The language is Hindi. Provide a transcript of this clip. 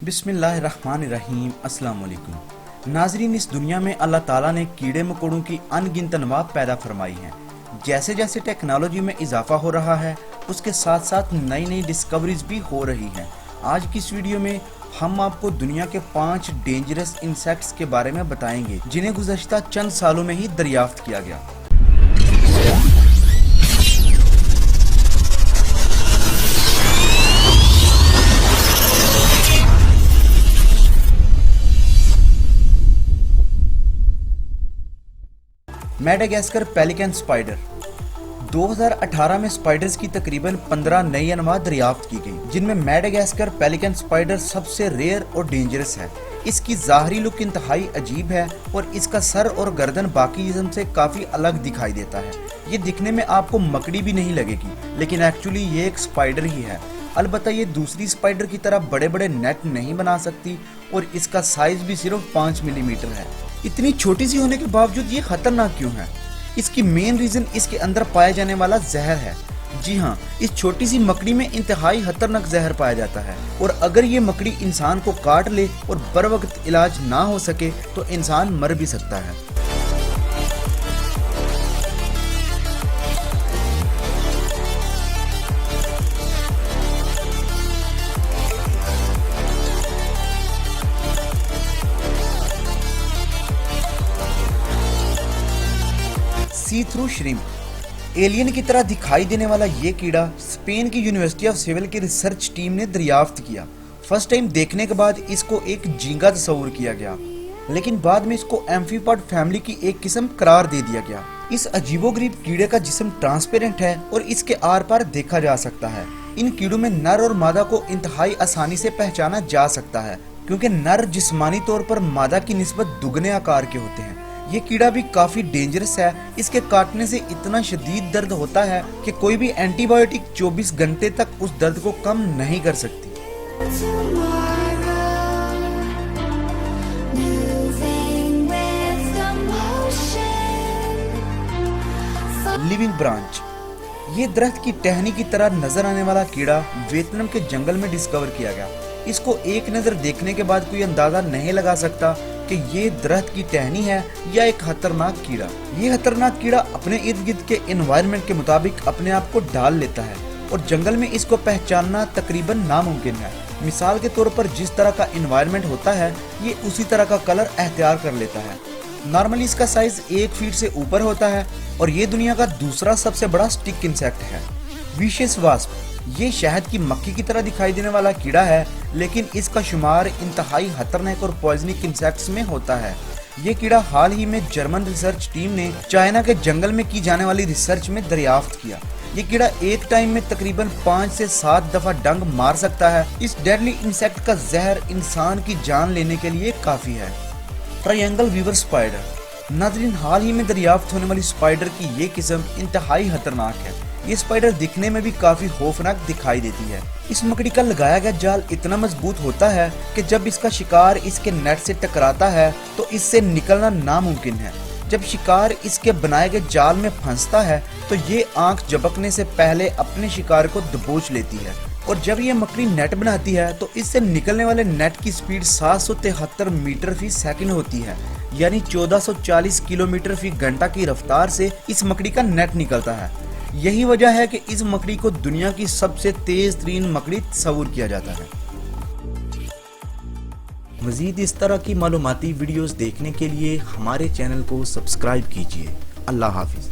बिस्मिल्लाहिर्रहमानिर्रहीम अस्सलाम वालेकुम। नाजरीन, इस दुनिया में अल्लाह ताला ने कीड़े मकोड़ों की अनगिनत अनवा पैदा फरमाई हैं। जैसे जैसे टेक्नोलॉजी में इजाफा हो रहा है उसके साथ साथ नई नई डिस्कवरीज भी हो रही हैं। आज की इस वीडियो में हम आपको दुनिया के 5 डेंजरस इंसेक्ट्स के बारे में बताएंगे जिन्हें गुज़श्ता चंद सालों में ही दरियाफ्त किया गया। Madagascar pelican spider. 2018 में स्पाइडर्स की तकरीबन 15 नई अनवा दरियाफ्त की गई, जिनमें मैडागास्कर पेलिकन स्पाइडर सबसे रेयर और डेंजरस है। इसकी ज़ाहरी लुक इंतहाई अजीब है और इसका सर और गर्दन बाकी जिस्म से काफ़ी अलग दिखाई देता है। ये दिखने में आपको मकड़ी भी नहीं लगेगी, लेकिन एक्चुअली ये एक स्पाइडर ही है। अलबत्ता ये दूसरी स्पाइडर की तरह बड़े बड़े नेट नहीं बना सकती और इसका साइज भी सिर्फ 5 मिलीमीटर है। इतनी छोटी सी होने के बावजूद ये खतरनाक क्यों है? इसकी मेन रीजन इसके अंदर पाया जाने वाला जहर है। जी हाँ, इस छोटी सी मकड़ी में इंतहाई खतरनाक जहर पाया जाता है और अगर ये मकड़ी इंसान को काट ले और बर वक्त इलाज ना हो सके तो इंसान मर भी सकता है। सी थ्रू श्रिम्प। एलियन की तरह दिखाई देने वाला ये कीड़ा स्पेन की यूनिवर्सिटी ऑफ सिविल की रिसर्च टीम ने दरियाफ्त किया। फर्स्ट टाइम देखने के बाद इसको एक झींगा तस्वुर किया गया, लेकिन बाद में इसको एम्फीपॉड फैमिली की एक किस्म करार दे दिया गया। इस अजीबोगरीब कीड़े का जिस्म ट्रांसपेरेंट है और इसके आर पार देखा जा सकता है। इन कीड़ों में नर और मादा को इंतहाई आसानी से पहचाना जा सकता है, क्योंकि नर जिस्मानी तौर पर मादा की निस्बत दुगने आकार के होते हैं। ये कीड़ा भी काफी डेंजरस है। इसके काटने से इतना शदीद दर्द होता है कि कोई भी एंटीबायोटिक 24 घंटे तक उस दर्द को कम नहीं कर सकती। Living branch. ये दरख्त की टहनी की तरह नजर आने वाला कीड़ा वियतनाम के जंगल में डिस्कवर किया गया। इसको एक नजर देखने के बाद कोई अंदाजा नहीं लगा सकता कि ये दरख्त की टहनी है या एक खतरनाक कीड़ा। ये खतरनाक कीड़ा अपने इर्द गिर्द के एनवायरनमेंट के मुताबिक अपने आप को ढाल लेता है और जंगल में इसको पहचानना तकरीबन नामुमकिन है। मिसाल के तौर पर जिस तरह का एनवायरनमेंट होता है ये उसी तरह का कलर अख्तियार कर लेता है। नॉर्मली इसका साइज 1 फीट से ऊपर होता है और ये दुनिया का दूसरा सबसे बड़ा स्टिक इंसेक्ट है। विशेष वास्प। ये शहद की मक्खी की तरह दिखाई देने वाला कीड़ा है, लेकिन इसका शुमार इंतहाई खतरनाक और पॉइजनिक इंसेक्ट्स में होता है। ये कीड़ा हाल ही में जर्मन रिसर्च टीम ने चाइना के जंगल में की जाने वाली रिसर्च में दरियाफ्त किया। ये कीड़ा एक टाइम में तकरीबन 5 से 7 दफा डंक मार सकता है। इस डेडली इंसेक्ट का जहर इंसान की जान लेने के लिए काफी है। Triangle weaver spider. नाज़रीन, हाल ही में दरियाफ्त होने वाली स्पाइडर की ये किस्म इंतहाई खतरनाक है। ये स्पाइडर दिखने में भी काफी खौफनाक दिखाई देती है। इस मकड़ी का लगाया गया जाल इतना मजबूत होता है कि जब इसका शिकार इसके नेट से टकराता है तो इससे निकलना नामुमकिन है। जब शिकार इसके बनाए गए जाल में फंसता है तो ये आंख झपकने से पहले अपने शिकार को दबोच लेती है और जब ये मकड़ी नेट बनाती है तो इससे निकलने वाले नेट की स्पीड 773 मीटर फी सेकंड होती है, यानी 1440 किलोमीटर फी घंटा की रफ्तार से इस मकड़ी का नेट निकलता है। यही वजह है कि इस मकड़ी को दुनिया की सबसे तेज तरीन मकड़ी तस्वुर किया जाता है। मजीद इस तरह की मालूमाती वीडियोस देखने के लिए हमारे चैनल को सब्सक्राइब कीजिए। अल्लाह हाफिज।